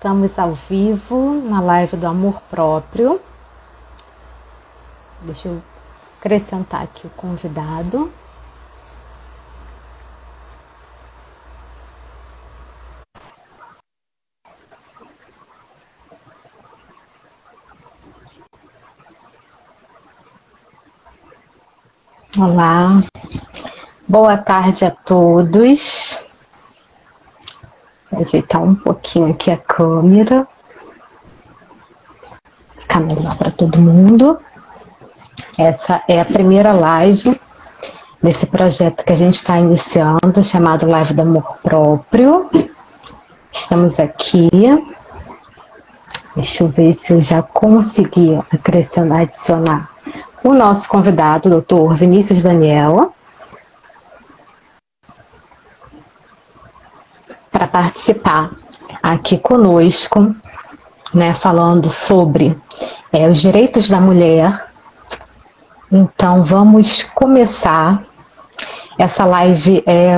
Estamos ao vivo na live do amor próprio. Deixa eu acrescentar aqui o convidado. Olá, boa tarde a todos. Vou ajeitar um pouquinho aqui a câmera, ficar melhor para todo mundo. Essa é a primeira live desse projeto que a gente está iniciando, chamado Live do Amor Próprio. Estamos aqui. Deixa eu ver se eu já consegui adicionar o nosso convidado, o Dr. Vinícius Daniel, para participar aqui conosco, né, falando sobre os direitos da mulher. Então, vamos começar. Essa live é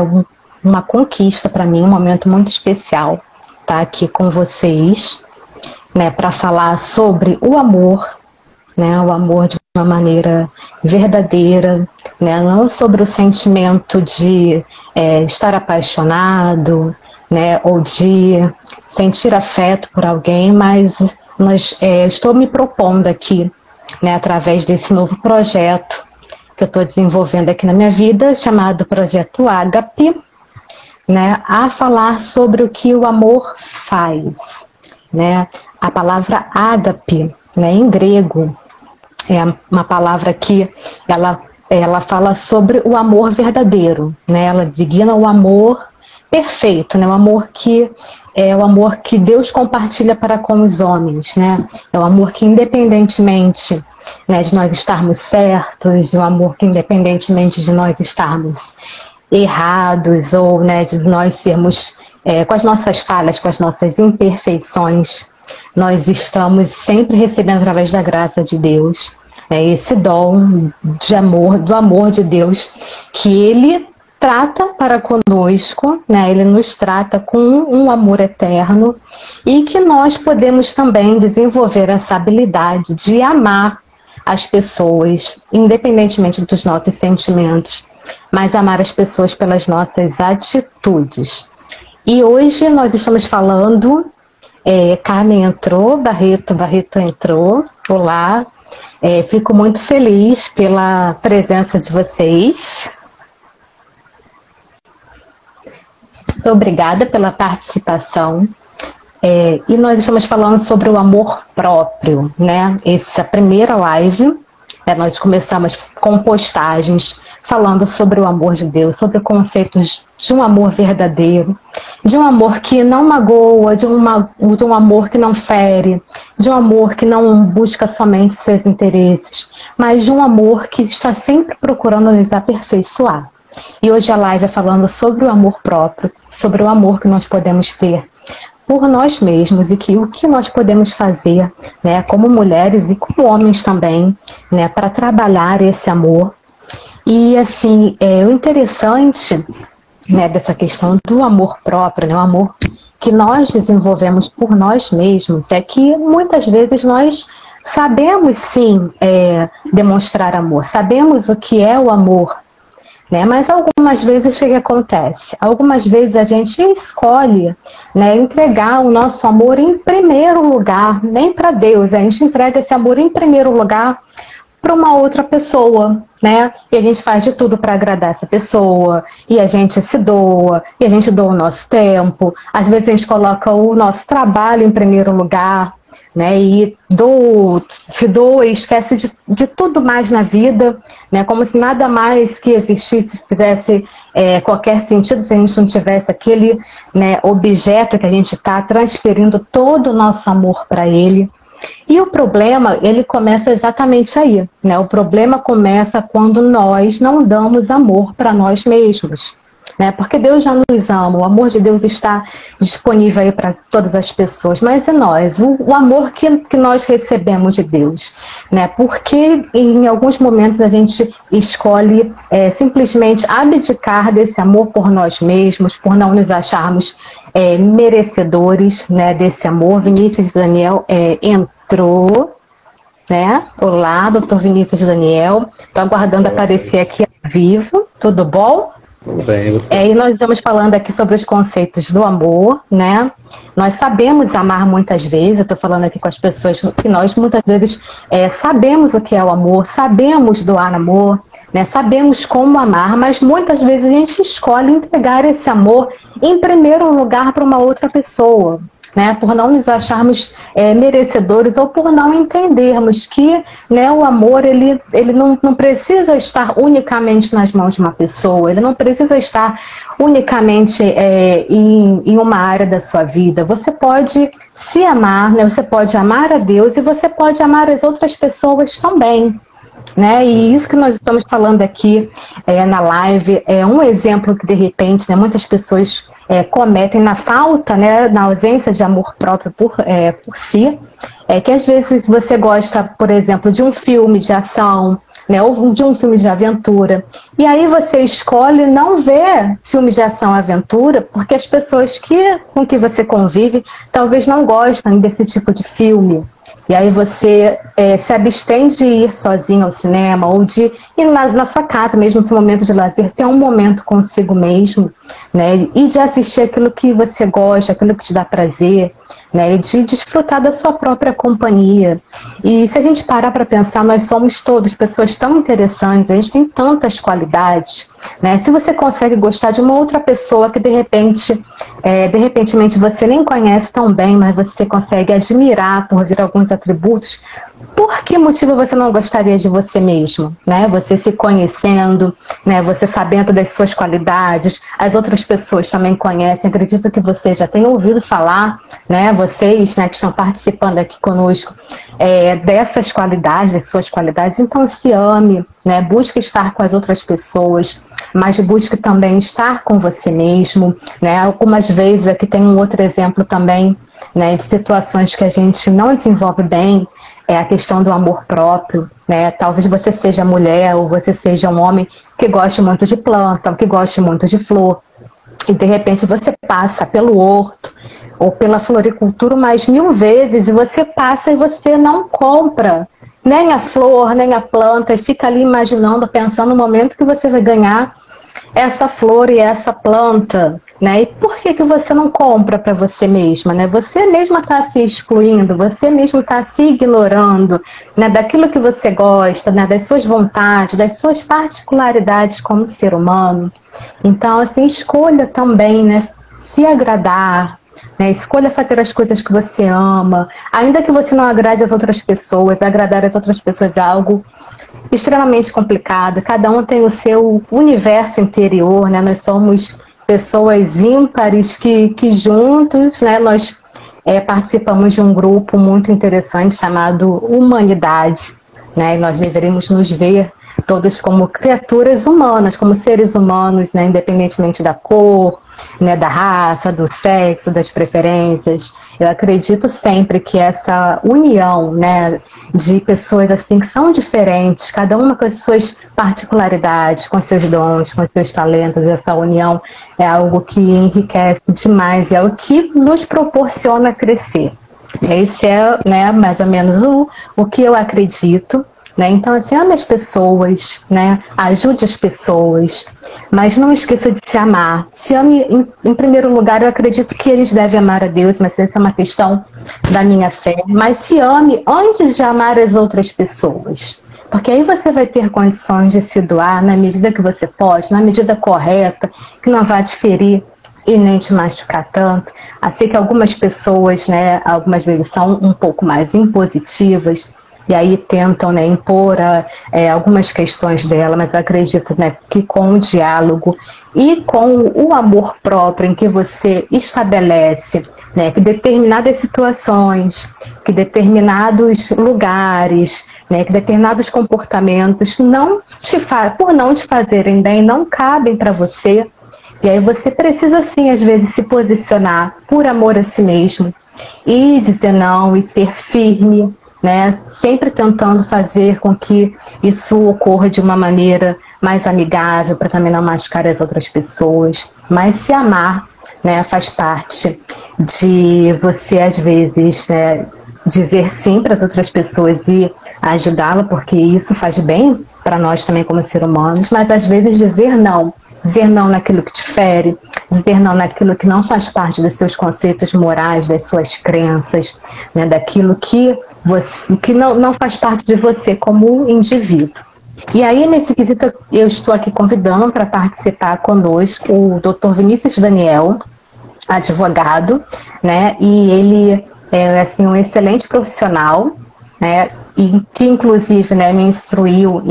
uma conquista para mim, um momento muito especial estar aqui com vocês, né, para falar sobre o amor, né, o amor de uma maneira verdadeira, né, não sobre o sentimento de estar apaixonado, né, ou de sentir afeto por alguém, mas estou me propondo aqui, né, através desse novo projeto que eu estou desenvolvendo aqui na minha vida, chamado Projeto Ágape, né, a falar sobre o que o amor faz, né. A palavra ágape, né, em grego, é uma palavra que ela fala sobre o amor verdadeiro, né, ela designa o amor perfeito, né? O amor que é o amor que Deus compartilha para com os homens, né? É o amor que, independentemente, né, de nós estarmos certos, o amor que, independentemente de nós estarmos errados, ou, né, de nós sermos com as nossas falhas, com as nossas imperfeições, nós estamos sempre recebendo através da graça de Deus, né, esse dom de amor, do amor de Deus, que Ele trata para conosco, né? Ele nos trata com um amor eterno, e que nós podemos também desenvolver essa habilidade de amar as pessoas, independentemente dos nossos sentimentos, mas amar as pessoas pelas nossas atitudes. E hoje nós estamos falando, Carmen entrou, Barreto entrou, olá, fico muito feliz pela presença de vocês. Muito obrigada pela participação. E nós estamos falando sobre o amor próprio, né? Essa primeira live, nós começamos com postagens falando sobre o amor de Deus, sobre conceitos de um amor verdadeiro, de um amor que não magoa, de um amor que não fere, de um amor que não busca somente seus interesses, mas de um amor que está sempre procurando nos aperfeiçoar. E hoje a live é falando sobre o amor próprio, sobre o amor que nós podemos ter por nós mesmos, e que o que nós podemos fazer, né, como mulheres e como homens também, né, para trabalhar esse amor. E assim, o interessante, né, dessa questão do amor próprio, né, o amor que nós desenvolvemos por nós mesmos, é que muitas vezes nós sabemos sim demonstrar amor, sabemos o que é o amor, né? Mas algumas vezes o que acontece? Algumas vezes a gente escolhe, né, entregar o nosso amor em primeiro lugar, nem para Deus, a gente entrega esse amor em primeiro lugar para uma outra pessoa, né? E a gente faz de tudo para agradar essa pessoa, e a gente se doa, e a gente doa o nosso tempo, às vezes a gente coloca o nosso trabalho em primeiro lugar, né, e se doa e esquece de tudo mais na vida, né, como se nada mais que existisse fizesse qualquer sentido se a gente não tivesse aquele, né, objeto que a gente está transferindo todo o nosso amor para ele. E o problema, ele começa exatamente aí, né? O problema começa quando nós não damos amor para nós mesmos, né? Porque Deus já nos ama, o amor de Deus está disponível aí para todas as pessoas, mas e nós? O amor que nós recebemos de Deus, né? Porque em alguns momentos a gente escolhe simplesmente abdicar desse amor por nós mesmos, por não nos acharmos merecedores, né, desse amor. Vinícius Daniel entrou, né? Olá, doutor Vinícius Daniel. Estou aguardando aparecer aqui ao vivo. Tudo bom? Tudo bem, e você? E nós estamos falando aqui sobre os conceitos do amor, né? Nós sabemos amar muitas vezes, eu estou falando aqui com as pessoas que nós muitas vezes sabemos o que é o amor, sabemos doar amor, né? Sabemos como amar, mas muitas vezes a gente escolhe entregar esse amor em primeiro lugar para uma outra pessoa, né, por não nos acharmos merecedores ou por não entendermos que, né, o amor ele não precisa estar unicamente nas mãos de uma pessoa, ele não precisa estar unicamente em uma área da sua vida. Você pode se amar, né, você pode amar a Deus e você pode amar as outras pessoas também. Né? E isso que nós estamos falando aqui na live é um exemplo que, de repente, né, muitas pessoas cometem na falta, né, na ausência de amor próprio por si, que às vezes você gosta, por exemplo, de um filme de ação, né, ou de um filme de aventura, e aí você escolhe não ver filmes de ação e aventura porque as pessoas com que você convive talvez não gostem desse tipo de filme. E aí você se abstém de ir sozinho ao cinema ou de ir na sua casa mesmo, no seu momento de lazer, ter um momento consigo mesmo, né? E de assistir aquilo que você gosta, aquilo que te dá prazer, né? E de desfrutar da sua própria companhia. E se a gente parar para pensar, nós somos todos pessoas tão interessantes, a gente tem tantas qualidades, né? Se você consegue gostar de uma outra pessoa que de repentemente você nem conhece tão bem, mas você consegue admirar por vir alguns atributos, por que motivo você não gostaria de você mesmo, né? Você se conhecendo, né? Você sabendo das suas qualidades, as outras pessoas também conhecem, acredito que você já tenha ouvido falar, né? Vocês, né, que estão participando aqui conosco, dessas qualidades, das suas qualidades, então se ame, né? Busque estar com as outras pessoas, mas busque também estar com você mesmo, né? Algumas vezes aqui tem um outro exemplo também, né, de situações que a gente não desenvolve bem, a questão do amor próprio, né? Talvez você seja mulher ou você seja um homem que goste muito de planta, ou que goste muito de flor, e de repente você passa pelo horto ou pela floricultura mais 1000 vezes e você passa e você não compra nem a flor, nem a planta, e fica ali imaginando, pensando no momento que você vai ganhar essa flor e essa planta, né? E por que você não compra para você mesma, né? Você mesma está se excluindo, você mesmo está se ignorando, né, daquilo que você gosta, né, das suas vontades, das suas particularidades como ser humano. Então, assim, escolha também, né, se agradar, né, escolha fazer as coisas que você ama, ainda que você não agrade as outras pessoas. Agradar as outras pessoas é algo extremamente complicado, cada um tem o seu universo interior, né? Nós somos pessoas ímpares que juntos, né, nós participamos de um grupo muito interessante chamado Humanidade, né? E nós deveríamos nos ver todos como criaturas humanas, como seres humanos, né, independentemente da cor, né, da raça, do sexo, das preferências. Eu acredito sempre que essa união, né, de pessoas assim que são diferentes, cada uma com as suas particularidades, com seus dons, com seus talentos, essa união é algo que enriquece demais, é o que nos proporciona crescer. Esse é, né, mais ou menos o que eu acredito. Né? Então, assim, ame as pessoas, né? Ajude as pessoas, mas não esqueça de se amar. Se ame, em primeiro lugar, eu acredito que eles devem amar a Deus, mas essa é uma questão da minha fé. Mas se ame antes de amar as outras pessoas, porque aí você vai ter condições de se doar na medida que você pode, na medida correta, que não vai te ferir e nem te machucar tanto. Assim que algumas pessoas, né, algumas vezes são um pouco mais impositivas, e aí tentam, né, impor algumas questões dela, mas eu acredito, né, que com o diálogo e com o amor próprio em que você estabelece, né, que determinadas situações, que determinados lugares, né, que determinados comportamentos por não te fazerem bem, não cabem para você, e aí você precisa sim, às vezes, se posicionar por amor a si mesmo e dizer não e ser firme, né? Sempre tentando fazer com que isso ocorra de uma maneira mais amigável, para também não machucar as outras pessoas, mas se amar né, faz parte de você, às vezes, né, dizer sim para as outras pessoas e ajudá-la, porque isso faz bem para nós também como seres humanos, mas às vezes dizer não naquilo que te fere, dizer não naquilo que não faz parte dos seus conceitos morais, das suas crenças, né, daquilo que não faz parte de você como indivíduo. E aí, nesse quesito, eu estou aqui convidando para participar conosco o Dr. Vinícius Daniel, advogado, né, e ele é assim, um excelente profissional, né, e que inclusive, né, me instruiu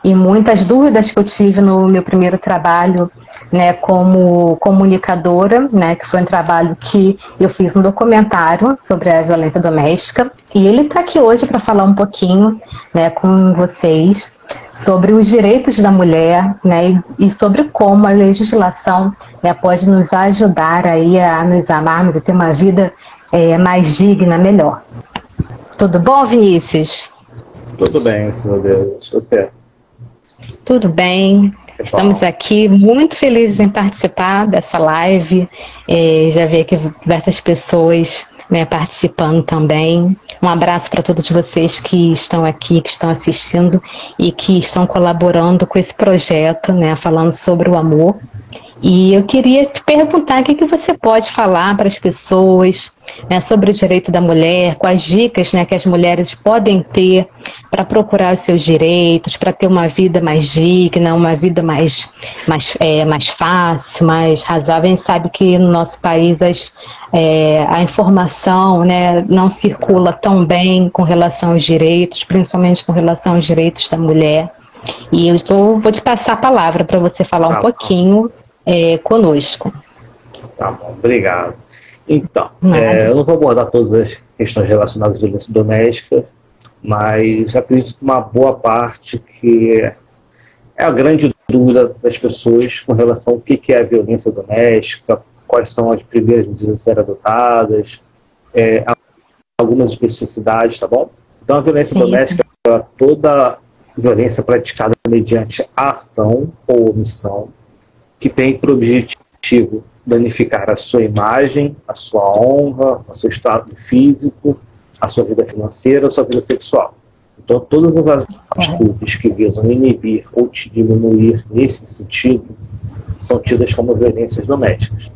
em muitas dúvidas que eu tive no meu primeiro trabalho, né, como comunicadora, né, que foi um trabalho que eu fiz um documentário sobre a violência doméstica, e ele está aqui hoje para falar um pouquinho, né, com vocês sobre os direitos da mulher, né, e sobre como a legislação, né, pode nos ajudar aí a nos amarmos e ter uma vida mais digna, melhor. Tudo bom, Vinícius? Tudo bem, graças a Deus. Você? Tudo bem. Estamos aqui muito felizes em participar dessa live. Já vi aqui diversas pessoas, né, participando também. Um abraço para todos vocês que estão aqui, que estão assistindo e que estão colaborando com esse projeto, né, falando sobre o amor. E eu queria te perguntar o que você pode falar para as pessoas, né, sobre o direito da mulher, quais dicas, né, que as mulheres podem ter para procurar os seus direitos, para ter uma vida mais digna, uma vida mais fácil, mais razoável. A gente sabe que no nosso país a informação, né, não circula tão bem com relação aos direitos, principalmente com relação aos direitos da mulher. E vou te passar a palavra para você falar um pouquinho conosco. Tá bom, obrigado. Então, eu não vou abordar todas as questões relacionadas à violência doméstica, mas acredito que uma boa parte que é a grande dúvida das pessoas com relação ao que é a violência doméstica, quais são as primeiras medidas a serem adotadas, algumas especificidades, tá bom? Então, a violência doméstica é toda violência praticada mediante ação ou omissão, que tem por objetivo danificar a sua imagem, a sua honra, o seu estado físico, a sua vida financeira, a sua vida sexual. Então, todas as atitudes que visam inibir ou te diminuir nesse sentido são tidas como violências domésticas.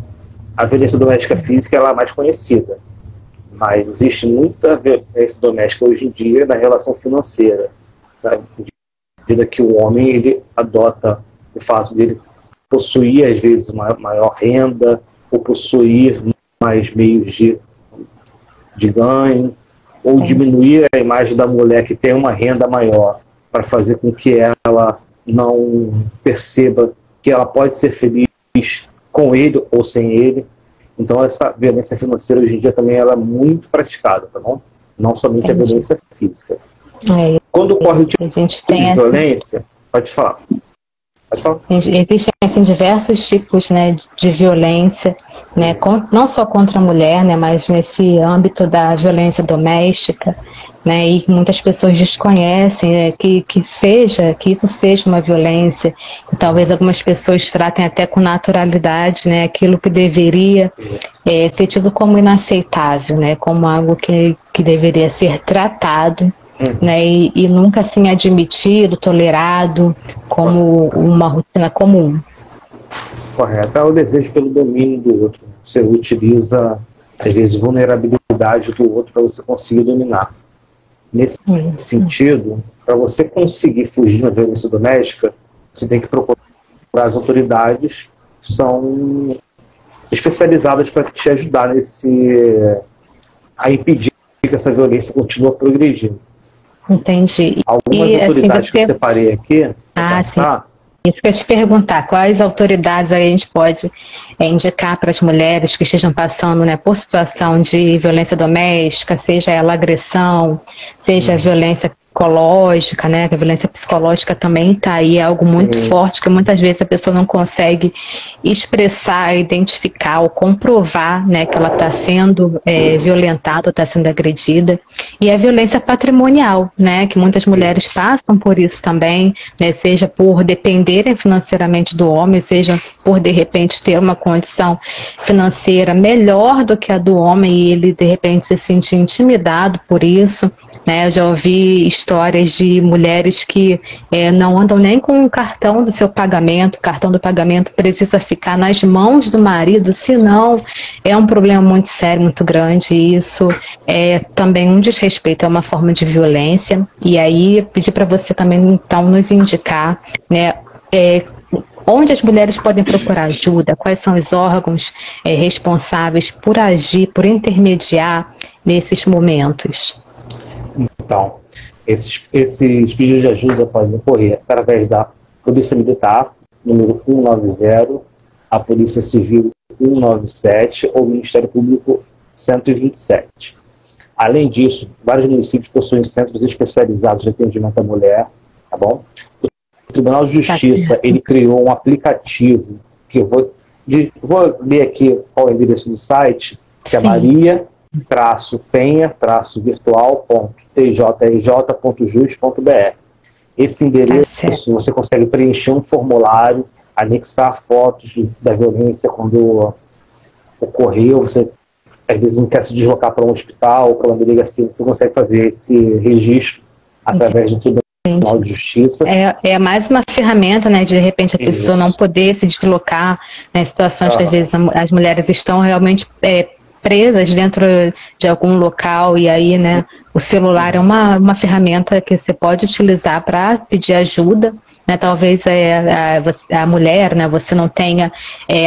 A violência doméstica física ela é a mais conhecida, mas existe muita violência doméstica hoje em dia na relação financeira, na medida que o homem ele adota o fato dele possuir, às vezes, maior renda, ou possuir mais meios de ganho, ou diminuir a imagem da mulher que tem uma renda maior, para fazer com que ela não perceba que ela pode ser feliz com ele ou sem ele. Então, essa violência financeira, hoje em dia, também ela é muito praticada, tá bom? Não somente a violência física. Quando ocorre o tipo de violência, pode falar. Existem assim, diversos tipos, né, de violência, né, não só contra a mulher, né, mas nesse âmbito da violência doméstica, né, e muitas pessoas desconhecem, né, que isso seja uma violência, e talvez algumas pessoas tratem até com naturalidade, né, aquilo que deveria ser tido como inaceitável, né, como algo que deveria ser tratado, né, e nunca assim admitido, tolerado como uma rotina comum. Correto. É o desejo pelo domínio do outro. Você utiliza, às vezes, vulnerabilidade do outro para você conseguir dominar. Nesse sentido, para você conseguir fugir da violência doméstica, você tem que procurar as autoridades que são especializadas para te ajudar a impedir que essa violência continue progredindo. Entendi. Algumas autoridades que eu separei aqui. Sim. Isso que eu ia te perguntar, quais autoridades aí a gente pode indicar para as mulheres que estejam passando, né, por situação de violência doméstica, seja ela agressão, seja violência psicológica, né, que a violência psicológica também está aí, é algo muito forte, que muitas vezes a pessoa não consegue expressar, identificar ou comprovar, né, que ela está sendo violentada, está sendo agredida. E a violência patrimonial, né, que muitas mulheres passam por isso também, né, seja por dependerem financeiramente do homem, seja por de repente ter uma condição financeira melhor do que a do homem e ele de repente se sentir intimidado por isso, né? Eu já ouvi histórias de mulheres que não andam nem com o cartão do seu pagamento, o cartão do pagamento precisa ficar nas mãos do marido, senão é um problema muito sério, muito grande, e isso é também um desrespeito, é uma forma de violência. E aí pedir para você também então nos indicar, né, onde as mulheres podem procurar ajuda, quais são os órgãos responsáveis por agir, por intermediar nesses momentos. Então, esses pedidos de ajuda podem ocorrer através da Polícia Militar, número 190, a Polícia Civil 197 ou o Ministério Público 127. Além disso, vários municípios possuem centros especializados de atendimento à mulher, tá bom? O Tribunal de Justiça, ele criou um aplicativo, que eu vou ler aqui qual é o endereço do site, que é maria-penha-penha-virtual.tjrj.jus.br. Esse endereço, você consegue preencher um formulário, anexar fotos da violência quando ocorreu, você às vezes não quer se deslocar para um hospital ou para uma delegacia, você consegue fazer esse registro através do Tribunal de Justiça. É mais uma ferramenta, né, de repente a pessoa não poder se deslocar, né, situações que às vezes as mulheres estão realmente presas dentro de algum local, e aí, né, o celular é uma ferramenta que você pode utilizar para pedir ajuda, né, talvez a mulher, né, você não tenha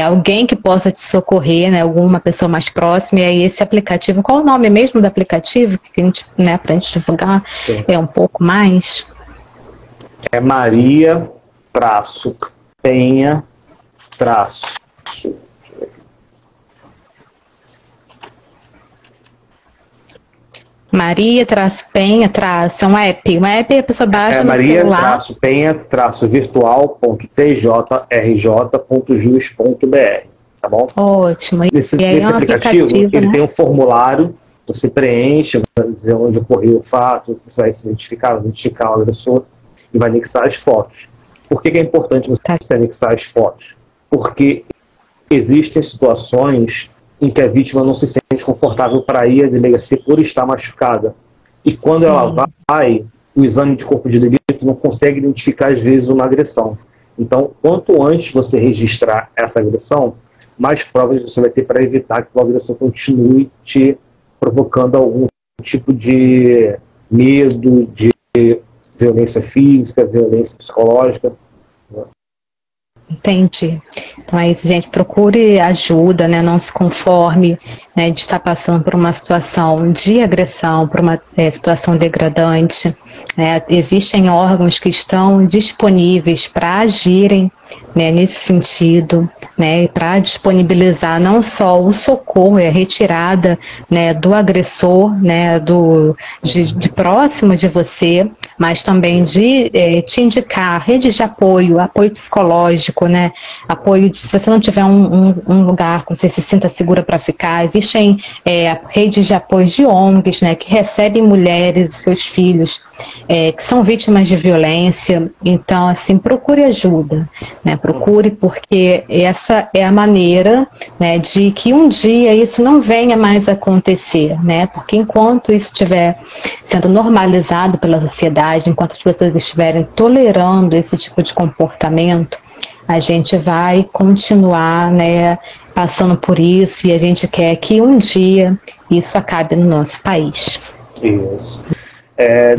alguém que possa te socorrer, né, alguma pessoa mais próxima, e aí esse aplicativo, qual o nome mesmo do aplicativo, que a gente, né, para a gente divulgar um pouco mais? É Maria-Penha- Maria-Penha- é um app a pessoa baixa no celular. Maria-Penha-virtual.tjrj.jus.br, tá bom? Ótimo. Esse aplicativo, ele tem um formulário, você preenche, vai dizer onde ocorreu o fato, você vai se identificar o agressor e vai anexar as fotos. Por que é importante você anexar as fotos? Porque existem situações em que a vítima não se sente confortável para ir à delegacia por estar machucada. E quando ela vai, o exame de corpo de delito não consegue identificar, às vezes, uma agressão. Então, quanto antes você registrar essa agressão, mais provas você vai ter para evitar que o agressor continue te provocando algum tipo de medo, de violência física, violência psicológica. Entendi. Então é isso, gente, procure ajuda, né? Não se conforme, né, de estar passando por uma situação de agressão, por uma situação degradante. Existem órgãos que estão disponíveis para agirem, né, nesse sentido, né, para disponibilizar não só o socorro e a retirada, né, do agressor, né, de próximo de você, mas também de te indicar redes de apoio, apoio psicológico, né, apoio se você não tiver um lugar que você se sinta segura para ficar, existem redes de apoio de ONGs, né, que recebem mulheres e seus filhos que são vítimas de violência. Então, assim, procure ajuda, né, procure, porque essa é a maneira, né, de que um dia isso não venha mais a acontecer, né, porque enquanto isso estiver sendo normalizado pela sociedade, enquanto as pessoas estiverem tolerando esse tipo de comportamento, a gente vai continuar, né, passando por isso, e a gente quer que um dia isso acabe no nosso país. Isso.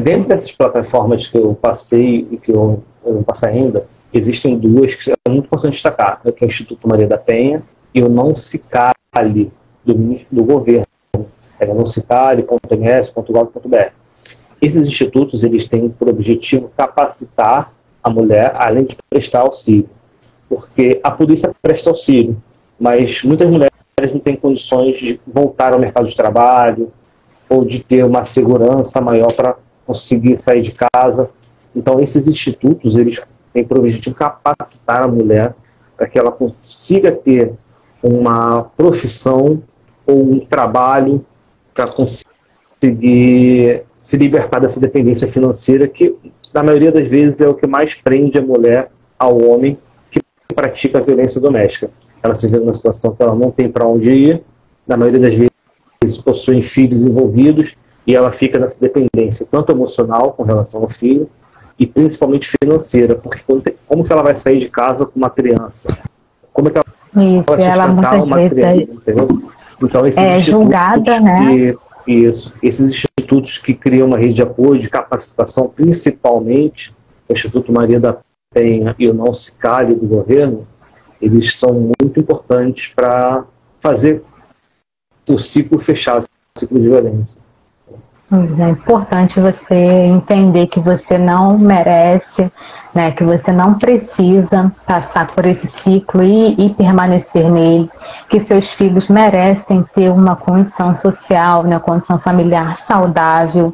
Dentro dessas plataformas que eu passei e que eu vou passar ainda, existem duas que é muito importante destacar, que é o Instituto Maria da Penha e o Não Se Cale do governo, noncecale.ms.gov.br. Esses institutos, eles têm por objetivo capacitar a mulher, além de prestar auxílio, porque a polícia presta auxílio, mas muitas mulheres não têm condições de voltar ao mercado de trabalho ou de ter uma segurança maior para conseguir sair de casa. Então, esses institutos, eles têm por objetivo capacitar a mulher para que ela consiga ter uma profissão ou um trabalho para conseguir se libertar dessa dependência financeira que, na maioria das vezes, é o que mais prende a mulher ao homem, que pratica a violência doméstica. Ela se vê numa situação que ela não tem para onde ir, na maioria das vezes possuem filhos envolvidos, e ela fica nessa dependência, tanto emocional com relação ao filho, e principalmente financeira, porque como que ela vai sair de casa com uma criança? Como é que ela vai sustentar uma criança, entendeu? Então, esses julgada, né? Esses institutos que criam uma rede de apoio, de capacitação, principalmente o Instituto Maria da Penha e o Não Se Cale do governo, eles são muito importantes para fazer o ciclo fechar, o ciclo de violência. É importante você entender que você não merece, né, que você não precisa passar por esse ciclo e permanecer nele, que seus filhos merecem ter uma condição social, uma condição familiar saudável,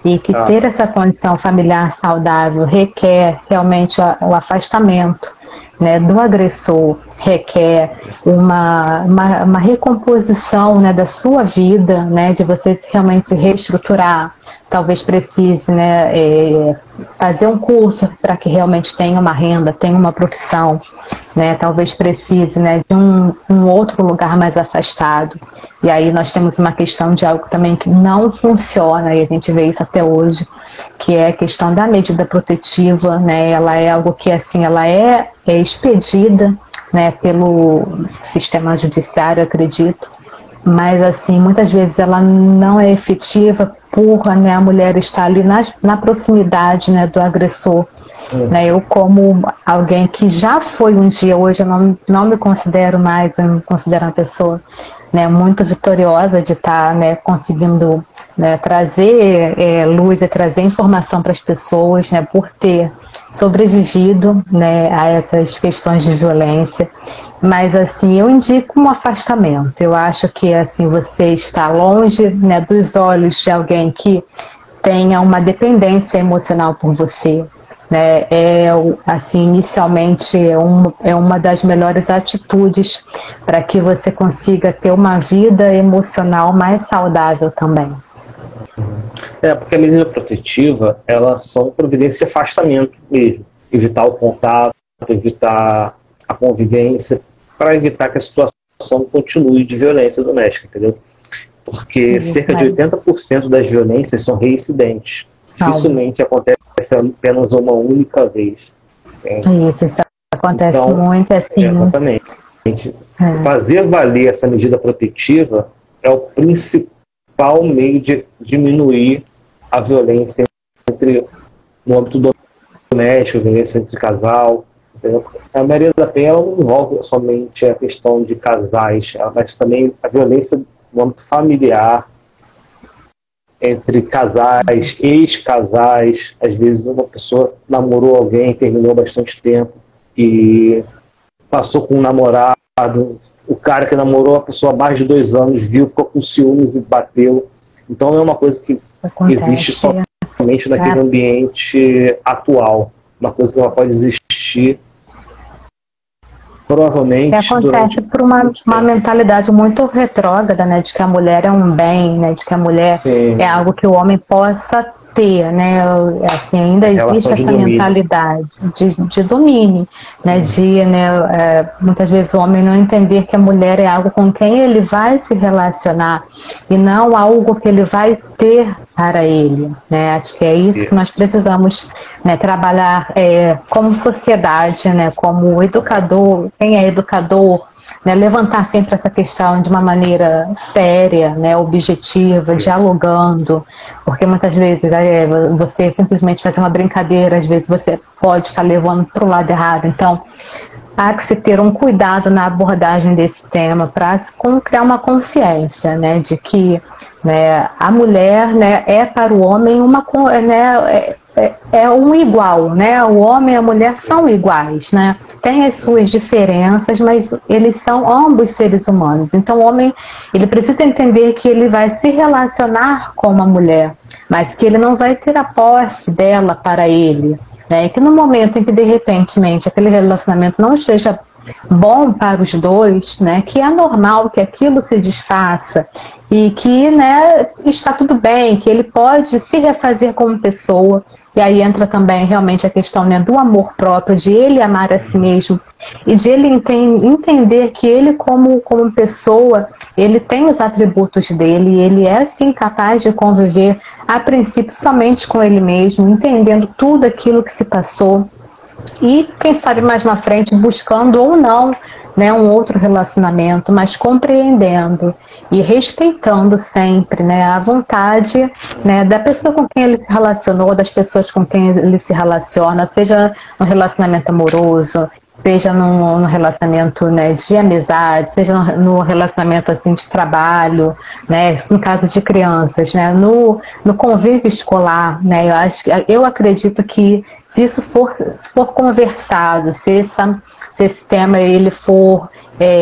e que ter essa condição familiar saudável requer realmente o afastamento, né, do agressor, requer uma recomposição, né, da sua vida, né, de você realmente se reestruturar. Talvez precise, né, fazer um curso para que realmente tenha uma renda, tenha uma profissão, né, talvez precise, né, de um outro lugar mais afastado. E aí nós temos uma questão de algo também que não funciona, e a gente vê isso até hoje, que é a questão da medida protetiva, né, ela é algo que, assim, ela é expedida, né, pelo sistema judiciário, acredito, mas, assim, muitas vezes ela não é efetiva por, né, a mulher estar ali na proximidade, né, do agressor. Né, eu, como alguém que já foi um dia, hoje eu não me considero mais, eu me considero uma pessoa, né, muito vitoriosa de estar, né, conseguindo, né, trazer luz e trazer informação para as pessoas, né, por ter sobrevivido, né, a essas questões de violência. Mas, assim, eu indico um afastamento. Eu acho que, assim, você está longe, né, dos olhos de alguém que tenha uma dependência emocional por você, né, assim, inicialmente é uma das melhores atitudes para que você consiga ter uma vida emocional mais saudável também. Porque a medida protetiva, elas são providências de afastamento mesmo, evitar o contato, evitar a convivência, para evitar que a situação continue de violência doméstica, entendeu? Porque cerca de 80% das violências são reincidentes. Dificilmente acontece apenas uma única vez. Isso acontece então, muito assim. Exatamente. Fazer valer essa medida protetiva é o principal meio de diminuir a violência no âmbito doméstico, a violência entre casal. Entendeu? A Maria da Penha não envolve somente a questão de casais, mas também a violência no âmbito familiar, entre casais, ex-casais. Às vezes uma pessoa namorou alguém, terminou bastante tempo e passou com um namorado, o cara que namorou a pessoa há mais de 2 anos viu, ficou com ciúmes e bateu. Então é uma coisa que existe somente naquele ambiente atual, uma coisa que ela pode existir provavelmente acontece por uma mentalidade muito retrógrada, né, de que a mulher é um bem, né, de que a mulher é algo que o homem possa ter, né, assim, ainda existe essa mentalidade de domínio, né, muitas vezes o homem não entender que a mulher é algo com quem ele vai se relacionar e não algo que ele vai ter para ele, né, acho que é isso que nós precisamos, né, trabalhar como sociedade, né, como educador, quem é educador, né, levantar sempre essa questão de uma maneira séria, né, objetiva, dialogando, porque muitas vezes você simplesmente faz uma brincadeira, às vezes você pode estar levando para o lado errado. Então, há que se ter um cuidado na abordagem desse tema para criar uma consciência, né, de que, né, a mulher, né, é para o homem um igual, né? O homem e a mulher são iguais, né? Tem as suas diferenças, mas eles são ambos seres humanos. Então o homem, ele precisa entender que ele vai se relacionar com uma mulher, mas que ele não vai ter a posse dela para ele, né? E que no momento em que de repentemente aquele relacionamento não esteja bom para os dois, né, que é normal que aquilo se desfaça e que, né, está tudo bem, que ele pode se refazer como pessoa. E aí entra também realmente a questão, né, do amor próprio, de ele amar a si mesmo e de ele entender que ele como pessoa, ele tem os atributos dele e ele é sim capaz de conviver a princípio somente com ele mesmo, entendendo tudo aquilo que se passou e quem sabe mais na frente buscando ou não, né, um outro relacionamento, mas compreendendo e respeitando sempre, né, a vontade, né, da pessoa com quem ele se relacionou, das pessoas com quem ele se relaciona, seja no relacionamento amoroso, seja no relacionamento, né, de amizade, seja no relacionamento assim, de trabalho, né, no caso de crianças, né, no convívio escolar, né, eu acredito que se isso for conversado, se esse tema ele for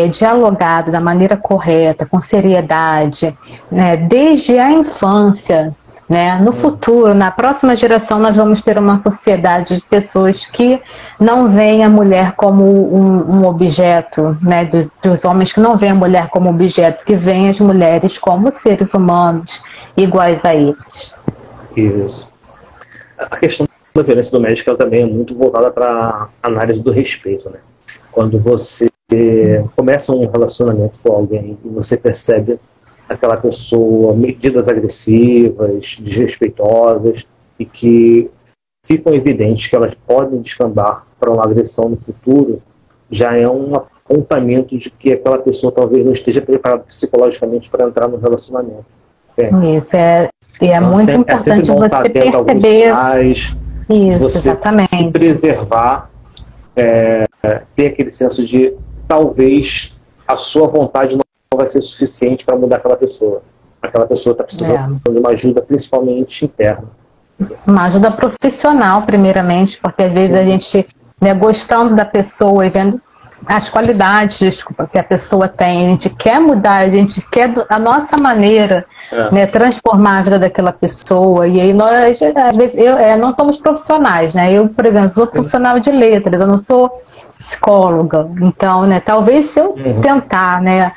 dialogado da maneira correta, com seriedade, né, desde a infância, né, no futuro, na próxima geração, nós vamos ter uma sociedade de pessoas que não veem a mulher como um objeto, né, dos homens que não veem a mulher como objeto, que veem as mulheres como seres humanos iguais a eles. Isso. A questão da violência doméstica ela também é muito voltada para a análise do respeito, né? Quando você começa um relacionamento com alguém e você percebe aquela pessoa medidas agressivas, desrespeitosas e que ficam evidentes que elas podem descambar para uma agressão no futuro, já é um apontamento de que aquela pessoa talvez não esteja preparada psicologicamente para entrar no relacionamento. Isso, então, muito importante você perceber isso, você exatamente. Se preservar, ter aquele senso de talvez a sua vontade não vai ser suficiente para mudar aquela pessoa. Aquela pessoa está precisando de uma ajuda, principalmente interna. Uma ajuda profissional, primeiramente, porque às vezes a gente, né, gostando da pessoa e vendo as qualidades que a pessoa tem, a gente quer mudar, a gente quer a nossa maneira, né, transformar a vida daquela pessoa, e aí nós, às vezes, não somos profissionais, né? Eu, por exemplo, sou profissional de letras, eu não sou psicóloga, então, né, talvez se eu tentar, né,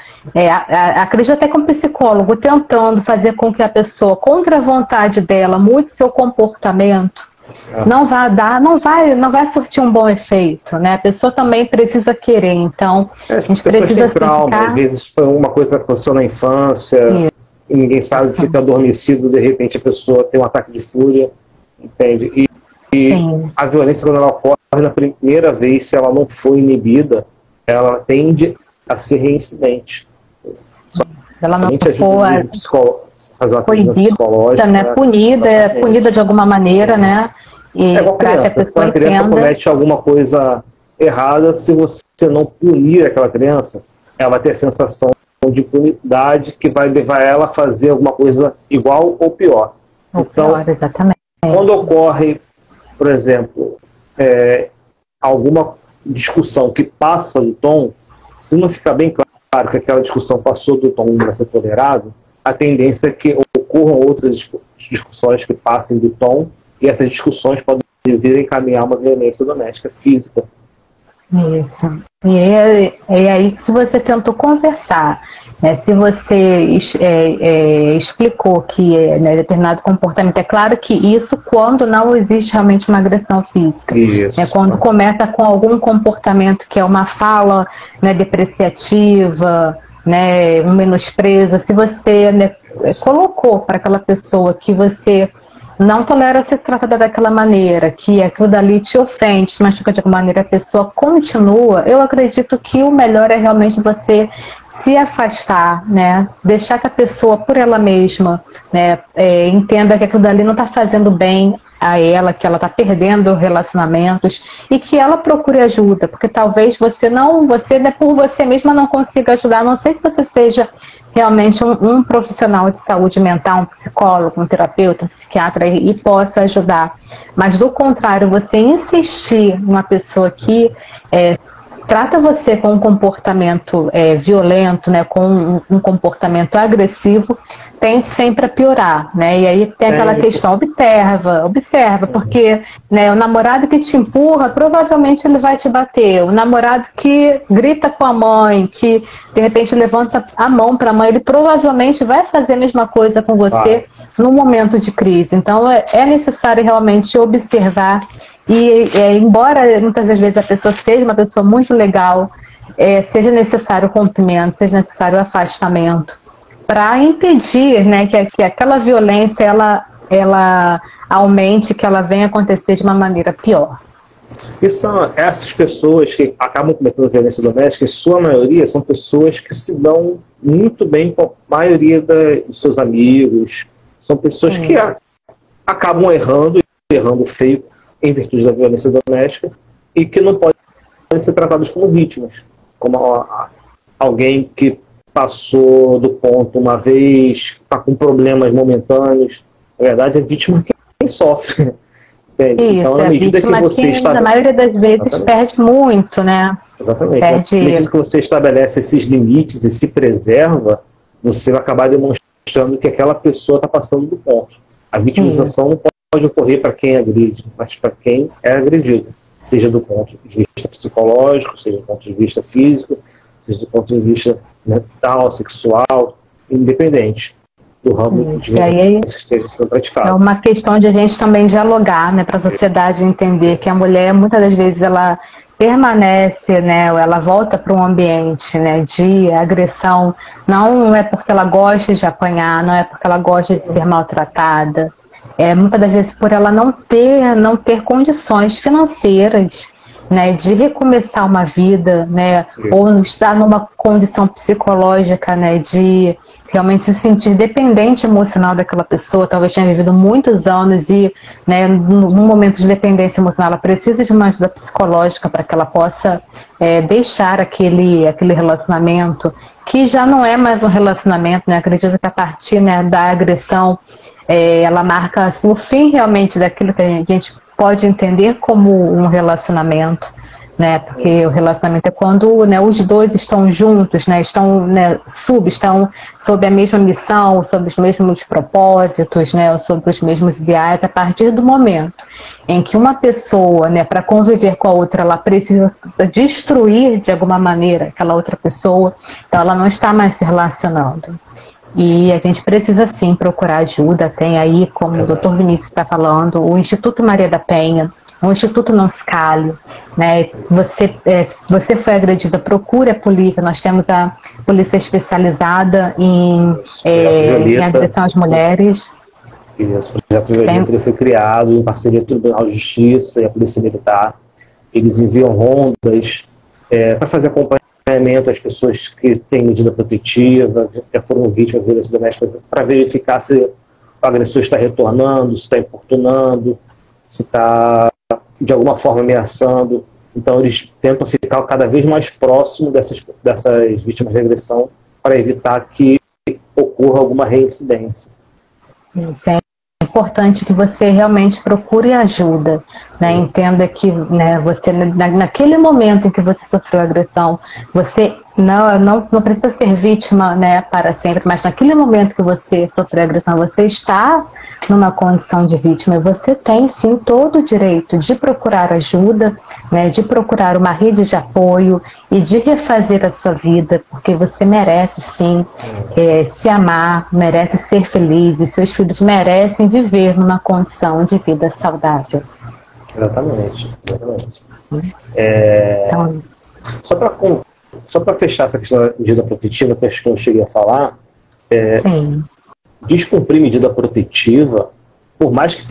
acredito até como psicólogo, tentando fazer com que a pessoa, contra a vontade dela, mude seu comportamento, não vai surtir um bom efeito, né? A pessoa também precisa querer, então a gente precisa trauma, às vezes foi uma coisa que aconteceu na infância, e ninguém sabe, fica adormecido, de repente a pessoa tem um ataque de fúria, entende? E a violência, quando ela ocorre na primeira vez, se ela não for inibida, ela tende a ser reincidente. Se ela não for proibida, né, punida de alguma maneira, né? E para que a pessoa quando a criança comete alguma coisa errada, se você não punir aquela criança, ela vai ter a sensação de impunidade que vai levar ela a fazer alguma coisa igual ou pior. Exatamente. Quando ocorre, por exemplo, alguma discussão que passa do tom, se não ficar bem claro que aquela discussão passou do tom para ser tolerado, a tendência é que ocorram outras discussões que passem do tom, e essas discussões podem vir a encaminhar uma violência doméstica física. Isso. E é aí que, se você tentou conversar, né, se você explicou que né, determinado comportamento, é claro que isso quando não existe realmente uma agressão física. Isso. Né, quando começa com algum comportamento que é uma fala, né, depreciativa, né, um menosprezo, se você, né, colocou para aquela pessoa que você não tolera ser tratada daquela maneira, que aquilo dali te ofende, te machuca de alguma maneira, a pessoa continua, eu acredito que o melhor é realmente você se afastar, né? Deixar que a pessoa, por ela mesma, né, entenda que aquilo dali não está fazendo bem a ela, que ela está perdendo relacionamentos, e que ela procure ajuda, porque talvez você né, por você mesma não consiga ajudar, a não ser que você seja realmente um profissional de saúde mental, um psicólogo, um terapeuta, um psiquiatra, e possa ajudar. Mas do contrário, você insistir numa pessoa que trata você com um comportamento violento, né, com um comportamento agressivo, tende sempre a piorar, né? E aí tem aquela questão, observa, porque, né, o namorado que te empurra, provavelmente ele vai te bater. O namorado que grita com a mãe, que de repente levanta a mão para a mãe, ele provavelmente vai fazer a mesma coisa com você no momento de crise. Então é necessário realmente observar e embora muitas das vezes a pessoa seja uma pessoa muito legal, seja necessário o rompimento, seja necessário o afastamento, para impedir, né, que aquela violência ela aumente, que ela venha acontecer de uma maneira pior. E são essas pessoas que acabam cometendo violência doméstica, em sua maioria, são pessoas que se dão muito bem com a maioria dos seus amigos, são pessoas que acabam errando feio em virtude da violência doméstica e que não podem ser tratadas como vítimas, como alguém que passou do ponto uma vez, está com problemas momentâneos. Na verdade, é vítima quem sofre. Isso, então, à medida que você na maioria das vezes perde muito, né? Exatamente. À medida que você estabelece esses limites e se preserva, você vai acabar demonstrando que aquela pessoa está passando do ponto. A vitimização não pode ocorrer para quem agride, mas para quem é agredido, seja do ponto de vista psicológico, seja do ponto de vista físico, seja do ponto de vista mental, sexual, independente do ramo de violência que esteja sendo praticado. É uma questão de a gente também dialogar, né, para a sociedade entender que a mulher, muitas das vezes, ela permanece, né, ou ela volta para um ambiente, né, de agressão, não é porque ela gosta de apanhar, não é porque ela gosta de ser maltratada, muitas das vezes por ela não ter condições financeiras, né, de recomeçar uma vida, né, ou estar numa condição psicológica, né, de realmente se sentir dependente emocional daquela pessoa, talvez tenha vivido muitos anos e, né, num momento de dependência emocional ela precisa de uma ajuda psicológica para que ela possa deixar aquele relacionamento, que já não é mais um relacionamento, né, acredito que a partir, né, da agressão, ela marca assim, o fim realmente daquilo que a gente pode entender como um relacionamento, né? Porque o relacionamento é quando, né, os dois estão juntos, né, estão sob a mesma missão, sob os mesmos propósitos, né, ou sob os mesmos ideais, a partir do momento em que uma pessoa, né, para conviver com a outra, ela precisa destruir de alguma maneira aquela outra pessoa, então ela não está mais se relacionando. E a gente precisa sim procurar ajuda. Tem aí, como o Dr. Vinícius está falando, o Instituto Maria da Penha, o Instituto Non Scalio, né? Você foi agredida, procure a polícia. Nós temos a polícia especializada em agressão às mulheres. Isso, o projeto Violeta foi criado em parceria com o Tribunal de Justiça e a Polícia Militar. Eles enviam rondas para fazer acompanhamento às pessoas que têm medida protetiva, que foram vítimas de violência doméstica, para verificar se o agressor está retornando, se está importunando, se está de alguma forma ameaçando. Então eles tentam ficar cada vez mais próximo dessas vítimas de agressão para evitar que ocorra alguma reincidência. Isso é importante que você realmente procure ajuda, né? Entenda que, né, você, naquele momento em que você sofreu agressão, você não precisa ser vítima, né, para sempre, mas naquele momento que você sofreu agressão, você está numa condição de vítima e você tem sim todo o direito de procurar ajuda, né, de procurar uma rede de apoio e de refazer a sua vida, porque você merece sim se amar, merece ser feliz e seus filhos merecem viver numa condição de vida saudável. Exatamente. Então, só para fechar essa questão da medida protetiva, que acho que eu cheguei a falar, descumprir medida protetiva, por mais que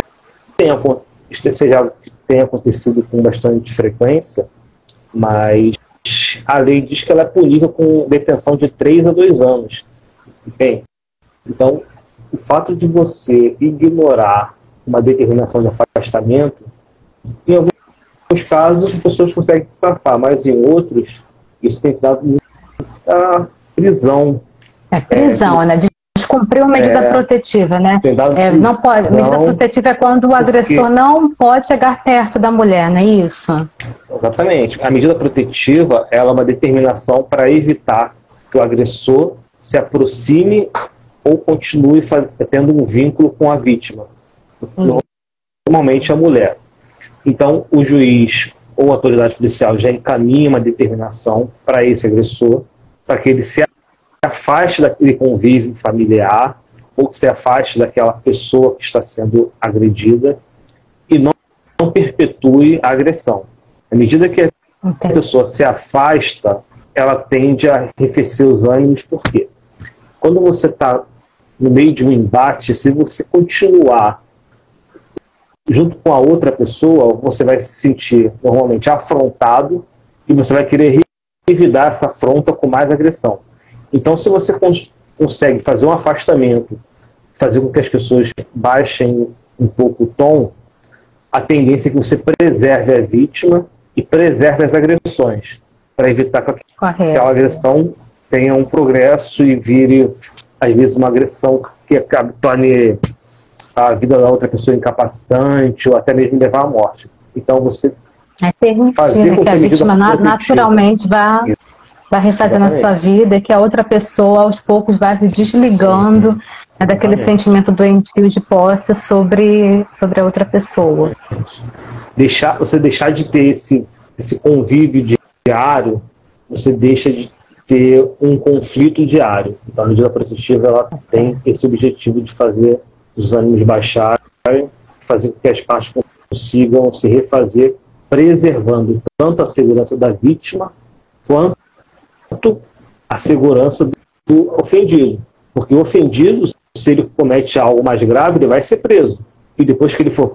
tenha acontecido com bastante frequência, mas a lei diz que ela é punida com detenção de 3 a 2 anos. Bem, então, o fato de você ignorar uma determinação de afastamento, em alguns casos as pessoas conseguem se safar, mas em outros isso tem dado muita prisão. Prisão, né? Descumprir uma medida protetiva, né? Não pode. Medida protetiva é quando o agressor não pode chegar perto da mulher, não é isso? Exatamente. A medida protetiva, ela é uma determinação para evitar que o agressor se aproxime ou continue tendo um vínculo com a vítima. Normalmente a mulher. Então, o juiz ou a autoridade policial já encaminha uma determinação para esse agressor, para que ele se afaste daquele convívio familiar, ou que se afaste daquela pessoa que está sendo agredida e não perpetue a agressão. À medida que a pessoa se afasta, ela tende a arrefecer os ânimos. Por quê? Quando você está no meio de um embate, se você continuar junto com a outra pessoa, você vai se sentir normalmente afrontado e você vai querer revidar essa afronta com mais agressão. Então, se você consegue fazer um afastamento, fazer com que as pessoas baixem um pouco o tom, a tendência é que você preserve a vítima e preserve as agressões, para evitar que aquela agressão tenha um progresso e vire, às vezes, uma agressão que torne a vida da outra pessoa incapacitante ou até mesmo levar à morte. Então, você permitir que a vítima naturalmente vai refazendo a sua vida e que a outra pessoa, aos poucos, vai se desligando daquele sentimento doentio de posse sobre a outra pessoa. Você deixar de ter esse convívio diário, você deixa de ter um conflito diário. Então, a medida protetiva ela tem esse objetivo de fazer os ânimos baixarem, fazer com que as partes consigam se refazer, preservando tanto a segurança da vítima quanto a segurança do ofendido. Porque o ofendido, se ele comete algo mais grave, ele vai ser preso. E depois que ele for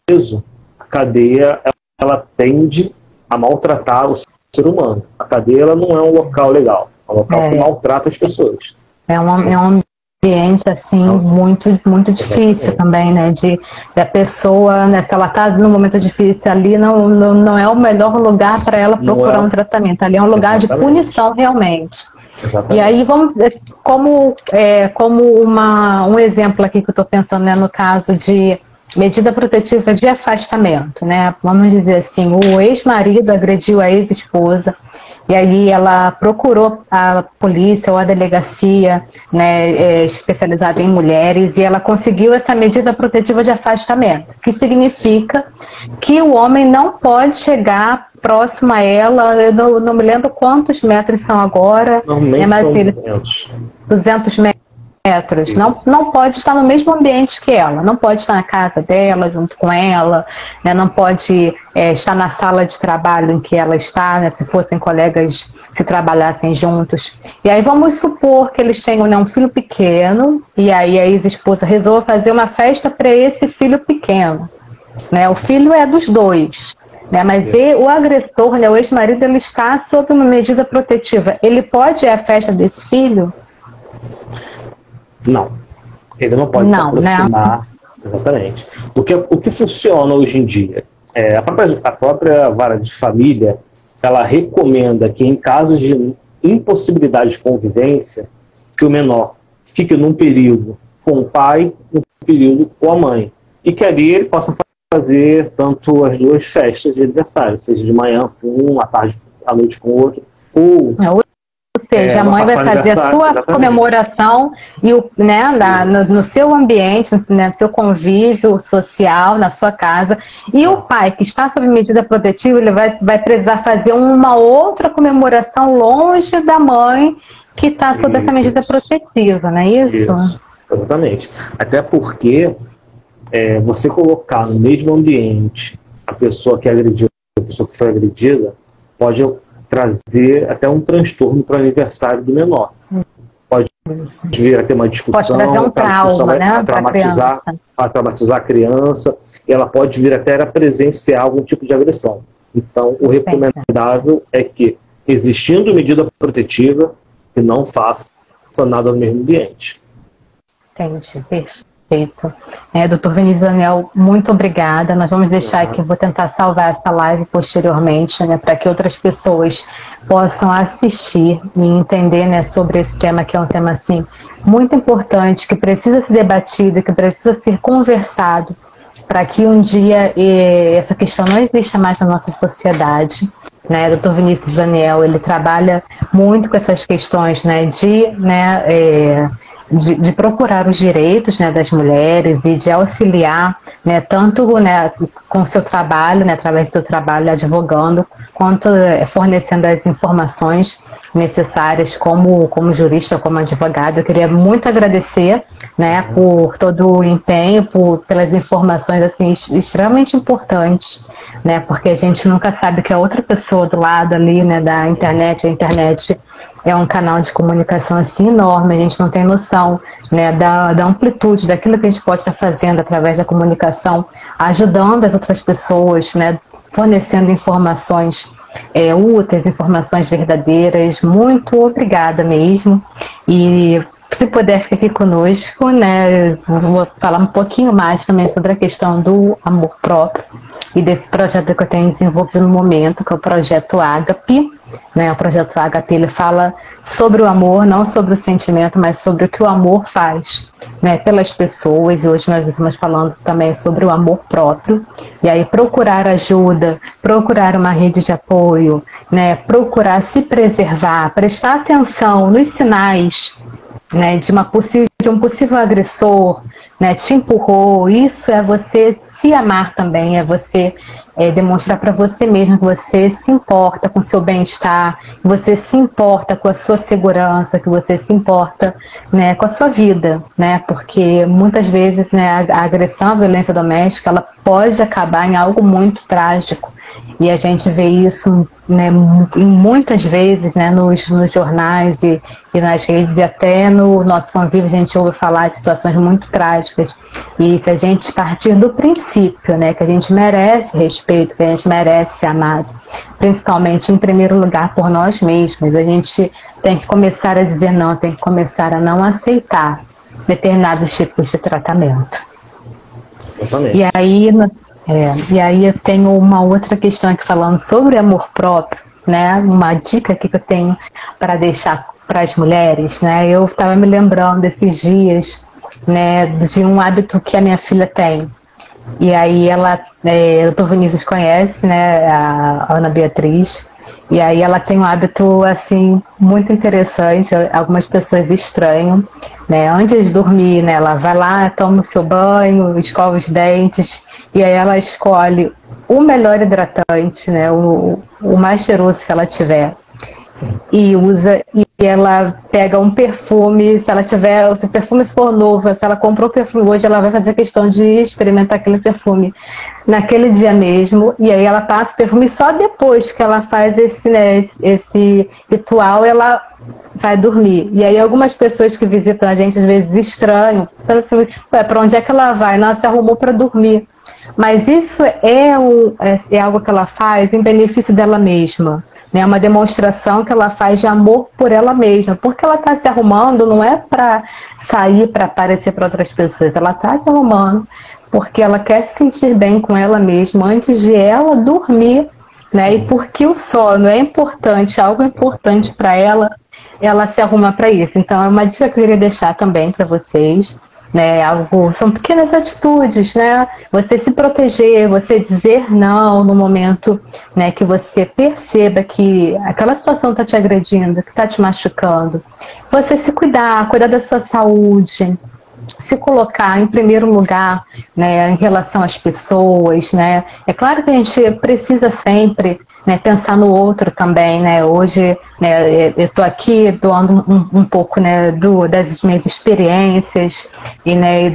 preso, a cadeia ela tende a maltratar o ser humano. A cadeia ela não é um local legal, é um local que maltrata as pessoas. É um ambiente assim muito difícil também, né? Da pessoa, né, se ela está num momento difícil ali, não é o melhor lugar para ela procurar um tratamento. Ali é um lugar de punição realmente. Exatamente. E aí vamos como um exemplo aqui que eu estou pensando, né, no caso de medida protetiva de afastamento, né? Vamos dizer assim, o ex-marido agrediu a ex-esposa e aí ela procurou a polícia ou a delegacia, né, especializada em mulheres, e ela conseguiu essa medida protetiva de afastamento, que significa que o homem não pode chegar próximo a ela. Eu não me lembro quantos metros são agora, normalmente mas são 200 metros. Não pode estar no mesmo ambiente que ela, não pode estar na casa dela, junto com ela, né, não pode estar na sala de trabalho em que ela está, né, se fossem colegas, se trabalhassem juntos. E aí vamos supor que eles tenham, né, um filho pequeno, e aí a ex-esposa resolve fazer uma festa para esse filho pequeno. Né, o filho é dos dois, né, mas o agressor, né, o ex-marido, ele está sob uma medida protetiva. Ele pode ir à festa desse filho? Não, ele não pode se aproximar, né? Exatamente. O que funciona hoje em dia? A própria vara de família, ela recomenda que em casos de impossibilidade de convivência, que o menor fique num período com o pai, num período com a mãe. E que ali ele possa fazer tanto as duas festas de aniversário, seja de manhã com um, à tarde, à noite com o outro, ou seja, a mãe vai fazer a sua comemoração e no seu ambiente, né, no seu convívio social, na sua casa. E o pai, que está sob medida protetiva, ele vai precisar fazer uma outra comemoração longe da mãe que está sob essa medida protetiva, não é isso? Exatamente. Até porque você colocar no mesmo ambiente a pessoa que agrediu, a pessoa que foi agredida, pode trazer até um transtorno para o aniversário do menor. Pode vir a ter uma discussão, pode trazer um trauma, né, vai traumatizar a criança, e ela pode vir até a presenciar algum tipo de agressão. Então, o recomendável é que, existindo medida protetiva, que não faça nada no mesmo ambiente. Entendi, perfeito. Dr. Vinícius Daniel, muito obrigada. Nós vamos deixar aqui, vou tentar salvar essa live posteriormente, né, para que outras pessoas possam assistir e entender, né, sobre esse tema, que é um tema assim, muito importante, que precisa ser debatido, que precisa ser conversado, para que um dia essa questão não exista mais na nossa sociedade. Né, Dr. Vinícius Daniel, ele trabalha muito com essas questões, né, de de procurar os direitos, né, das mulheres e de auxiliar, né, tanto, né, com o seu trabalho, né, através do seu trabalho advogando, quanto fornecendo as informações necessárias como jurista, como advogado. Eu queria muito agradecer, né, por todo o empenho, pelas informações assim extremamente importantes, né, porque a gente nunca sabe que a outra pessoa do lado ali, né, da internet, a internet é um canal de comunicação assim enorme, a gente não tem noção, né, da amplitude daquilo que a gente pode estar fazendo através da comunicação, ajudando as outras pessoas, né, fornecendo informações úteis, informações verdadeiras. Muito obrigada mesmo. E se puder ficar aqui conosco, né, vou falar um pouquinho mais também sobre a questão do amor próprio e desse projeto que eu tenho desenvolvido no momento, que é o Projeto Ágape. Né, o Projeto Ágape, ele fala sobre o amor, não sobre o sentimento, mas sobre o que o amor faz, né, pelas pessoas. E hoje nós estamos falando também sobre o amor próprio. E aí procurar ajuda, procurar uma rede de apoio, né, procurar se preservar, prestar atenção nos sinais, né, de um possível agressor, né, te empurrou. Isso é você se amar também, é você demonstrar para você mesmo que você se importa com o seu bem-estar, que você se importa com a sua segurança, que você se importa, né, com a sua vida, né, porque muitas vezes, né, a agressão, a violência doméstica, ela pode acabar em algo muito trágico. E a gente vê isso, né, muitas vezes, né, nos jornais e nas redes, e até no nosso convívio a gente ouve falar de situações muito trágicas. E se a gente partir do princípio, né, que a gente merece respeito, que a gente merece ser amado, principalmente em primeiro lugar por nós mesmos, a gente tem que começar a dizer não, tem que começar a não aceitar determinados tipos de tratamento. Exatamente. E aí eu tenho uma outra questão aqui falando sobre amor próprio, né? Uma dica aqui que eu tenho para deixar para as mulheres, né? Eu estava me lembrando desses dias, né, de um hábito que a minha filha tem. E aí o Dr. Vinícius conhece, né, a Ana Beatriz, e aí ela tem um hábito assim muito interessante. Algumas pessoas estranham, né? Antes de dormir, né, ela vai lá, toma o seu banho, escova os dentes, e aí ela escolhe o melhor hidratante, né, o mais cheiroso que ela tiver, e usa, e ela pega um perfume. Se o perfume for novo, se ela comprou o perfume hoje, ela vai fazer questão de experimentar aquele perfume naquele dia mesmo, e aí ela passa o perfume. Só depois que ela faz esse ritual, ela vai dormir. E aí algumas pessoas que visitam a gente às vezes estranham, pensam assim, para onde é que ela vai? Nossa, se arrumou para dormir. Mas isso é algo que ela faz em benefício dela mesma, né? Uma demonstração que ela faz de amor por ela mesma, porque ela está se arrumando não é para sair, para aparecer para outras pessoas, ela está se arrumando porque ela quer se sentir bem com ela mesma antes de ela dormir, né? E porque o sono é importante, algo importante para ela, ela se arruma para isso. Então é uma dica que eu queria deixar também para vocês. Né, são pequenas atitudes, né? Você se proteger, você dizer não no momento, né, que você perceba que aquela situação está te agredindo, que está te machucando. Você se cuidar da sua saúde, se colocar em primeiro lugar, né, em relação às pessoas, né? É claro que a gente precisa sempre, né, pensar no outro também, né? Hoje, né, eu estou aqui doando um pouco, né, das minhas experiências e, né,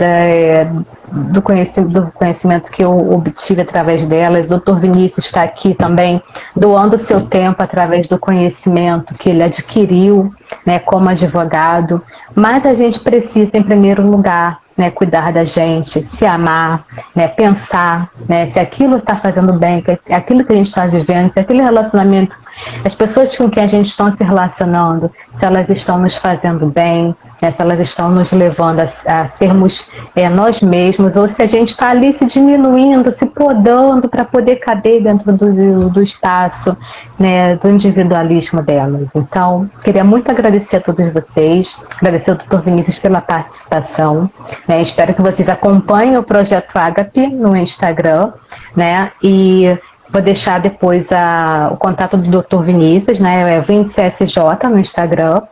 do conhecimento que eu obtive através delas. O Dr. Vinícius está aqui também doando o seu tempo através do conhecimento que ele adquiriu, né, como advogado. Mas a gente precisa, em primeiro lugar, né, cuidar da gente, se amar, né, pensar, né, se aquilo está fazendo bem, aquilo que a gente está vivendo, se aquele relacionamento, as pessoas com quem a gente está se relacionando, se elas estão nos fazendo bem, né, se elas estão nos levando a sermos nós mesmos, ou se a gente está ali se diminuindo, se podando para poder caber dentro do espaço, né, do individualismo delas. Então, queria muito agradecer a todos vocês, agradecer ao Dr. Vinícius pela participação, né, espero que vocês acompanhem o Projeto Ágape no Instagram, né, e vou deixar depois o contato do Dr. Vinícius, né, é ViniciusSJ no Instagram.